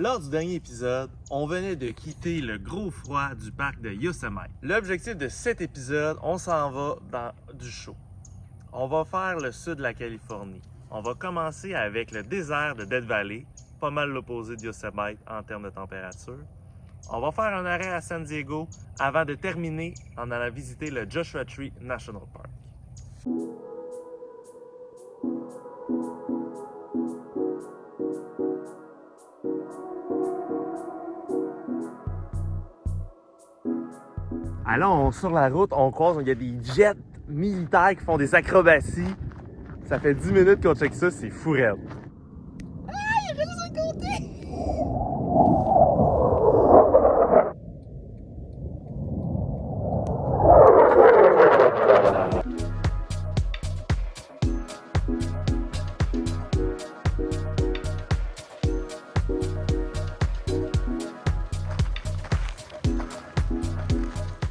Lors du dernier épisode, on venait de quitter le gros froid du parc de Yosemite. L'objectif de cet épisode, on s'en va dans du chaud. On va faire le sud de la Californie. On va commencer avec le désert de Death Valley, pas mal l'opposé de Yosemite en termes de température. On va faire un arrêt à San Diego avant de terminer en allant visiter le Joshua Tree National Park. Alors, sur la route, on croise, il y a des jets militaires qui font des acrobaties. Ça fait 10 minutes qu'on check ça, c'est fou raide. Ah, il y a juste un côté!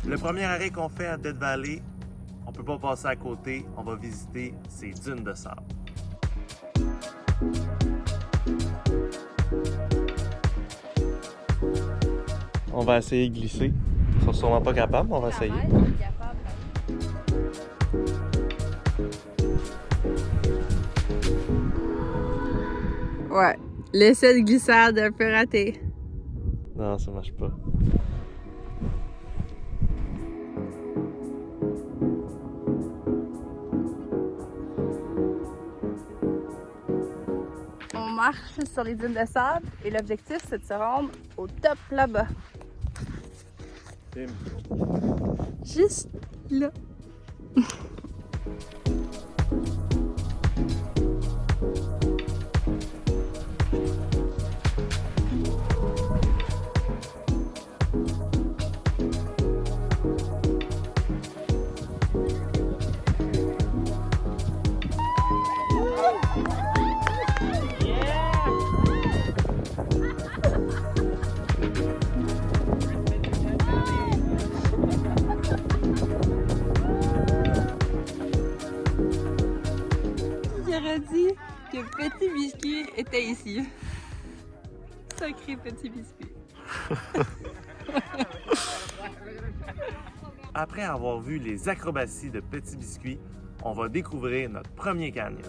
Le premier arrêt qu'on fait à Death Valley, on peut pas passer à côté, on va visiter ces dunes de sable. On va essayer de glisser. Ils sont sûrement pas capables, mais on va essayer. Ouais, l'essai de glissade un peu raté. Non, ça marche pas. On marche sur les dunes de sable et l'objectif c'est de se rendre au top là-bas. Juste là. J'aurais dit que Petit Biscuit était ici. Sacré Petit Biscuit. Après avoir vu les acrobaties de Petit Biscuit, on va découvrir notre premier canyon.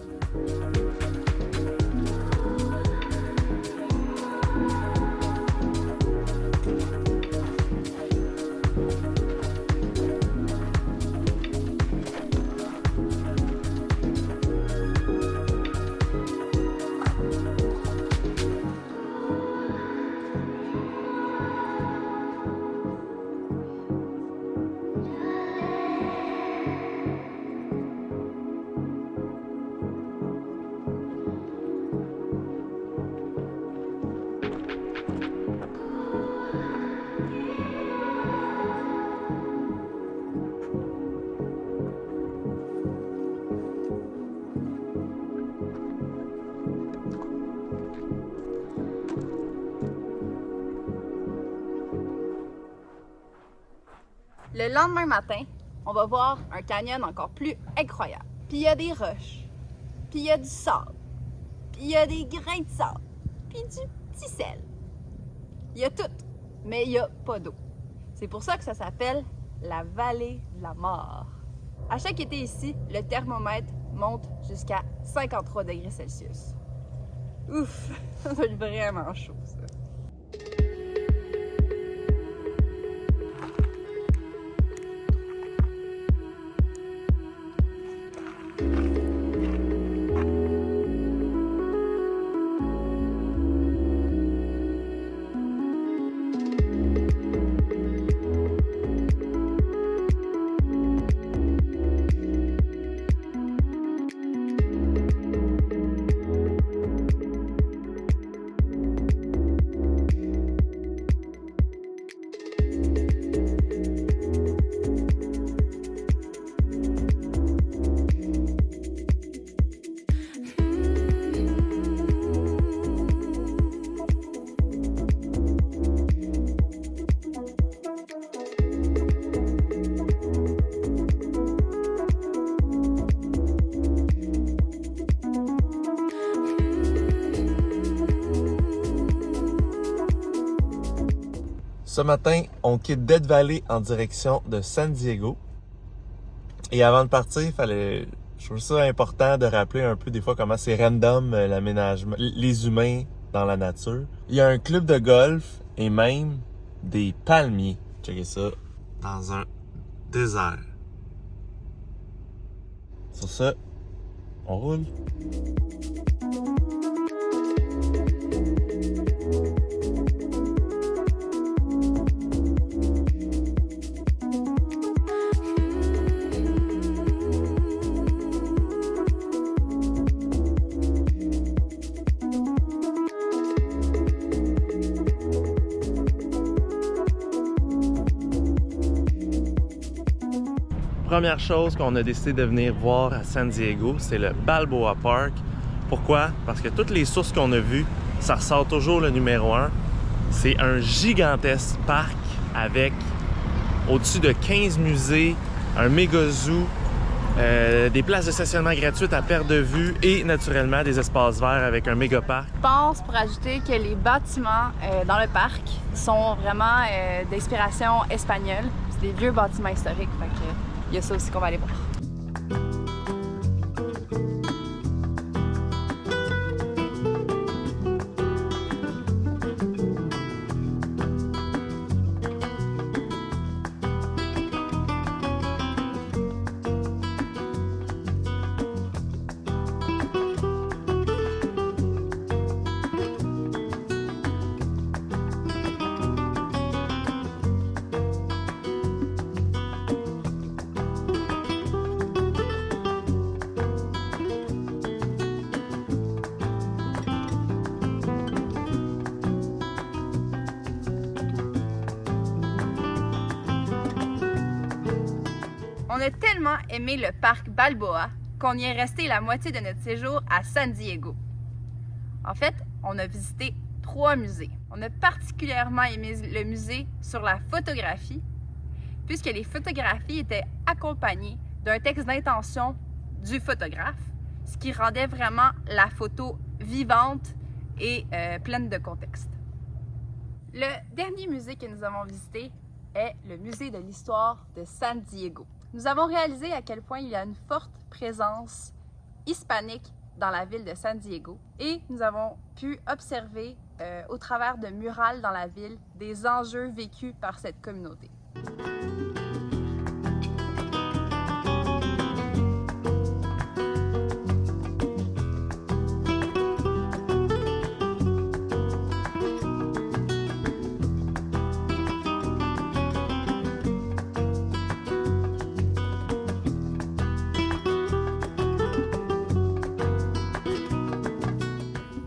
Le lendemain matin, on va voir un canyon encore plus incroyable. Puis il y a des roches, puis il y a du sable, puis il y a des grains de sable, puis du petit sel. Il y a tout, mais il n'y a pas d'eau. C'est pour ça que ça s'appelle la vallée de la mort. À chaque été ici, le thermomètre monte jusqu'à 53 degrés Celsius. Ouf, ça doit être vraiment chaud ça. Ce matin, on quitte Death Valley en direction de San Diego. Et avant de partir, je trouve ça important de rappeler un peu des fois comment c'est random l'aménagement, les humains dans la nature. Il y a un club de golf et même des palmiers. Checkez ça. Dans un désert. Sur ça, on roule. Première chose qu'on a décidé de venir voir à San Diego, c'est le Balboa Park. Pourquoi? Parce que toutes les sources qu'on a vues, ça ressort toujours le numéro 1. C'est un gigantesque parc avec au-dessus de 15 musées, un méga zoo, des places de stationnement gratuites à perte de vue et naturellement des espaces verts avec un méga parc. Je pense pour ajouter que les bâtiments dans le parc sont vraiment d'inspiration espagnole. C'est des vieux bâtiments historiques. Il y a ça aussi qu'on va aller voir. On a tellement aimé le parc Balboa qu'on y est resté la moitié de notre séjour à San Diego. En fait, on a visité 3 musées. On a particulièrement aimé le musée sur la photographie, puisque les photographies étaient accompagnées d'un texte d'intention du photographe, ce qui rendait vraiment la photo vivante et pleine de contexte. Le dernier musée que nous avons visité est le musée de l'histoire de San Diego. Nous avons réalisé à quel point il y a une forte présence hispanique dans la ville de San Diego et nous avons pu observer au travers de murales dans la ville des enjeux vécus par cette communauté.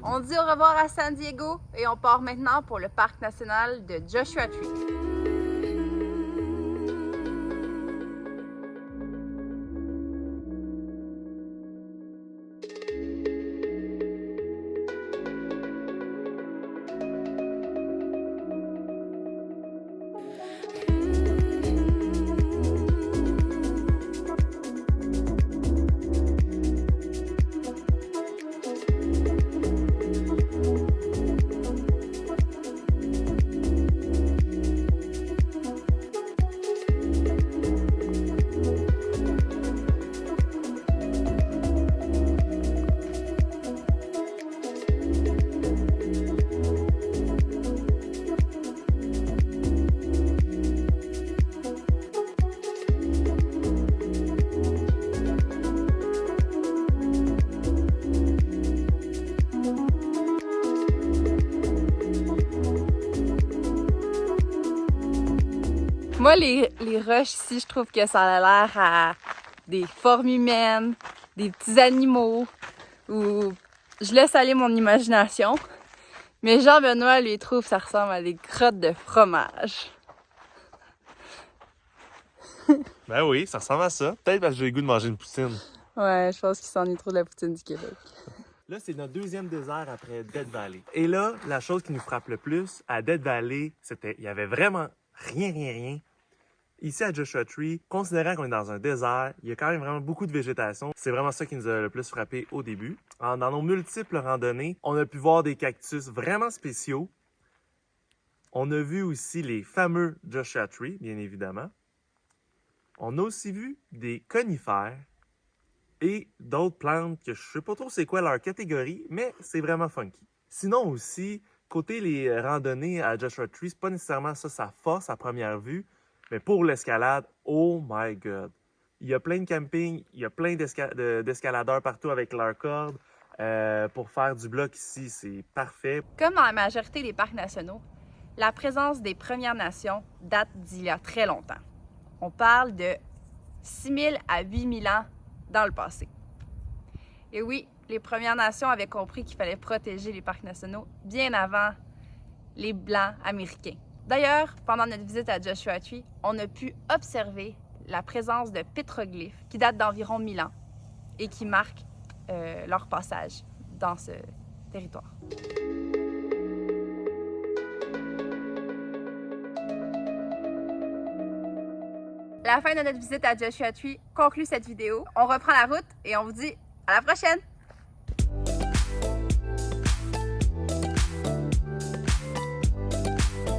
On dit au revoir à San Diego et on part maintenant pour le parc national de Joshua Tree. Moi, les roches ici, je trouve que ça a l'air à des formes humaines, des petits animaux, ou je laisse aller mon imagination. Mais Jean-Benoît, lui, trouve que ça ressemble à des crottes de fromage. Ben oui, ça ressemble à ça. Peut-être parce que j'ai le goût de manger une poutine. Ouais, je pense qu'il s'ennuie trop de la poutine du Québec. Là, c'est notre deuxième désert après Death Valley. Et là, la chose qui nous frappe le plus, à Death Valley, il y avait vraiment rien. Ici, à Joshua Tree, considérant qu'on est dans un désert, il y a quand même vraiment beaucoup de végétation. C'est vraiment ça qui nous a le plus frappé au début. Dans nos multiples randonnées, on a pu voir des cactus vraiment spéciaux. On a vu aussi les fameux Joshua Tree, bien évidemment. On a aussi vu des conifères et d'autres plantes que je ne sais pas trop c'est quoi leur catégorie, mais c'est vraiment funky. Sinon aussi, côté les randonnées à Joshua Tree, c'est pas nécessairement ça sa force à première vue, mais pour l'escalade, oh my god! Il y a plein de campings, il y a plein d'escaladeurs partout avec leurs cordes. Pour faire du bloc ici, c'est parfait. Comme dans la majorité des parcs nationaux, la présence des Premières Nations date d'il y a très longtemps. On parle de 6000 à 8000 ans dans le passé. Et oui, les Premières Nations avaient compris qu'il fallait protéger les parcs nationaux bien avant les Blancs américains. D'ailleurs, pendant notre visite à Joshua Tree, on a pu observer la présence de pétroglyphes qui datent d'environ 1000 ans et qui marquent leur passage dans ce territoire. La fin de notre visite à Joshua Tree conclut cette vidéo. On reprend la route et on vous dit à la prochaine!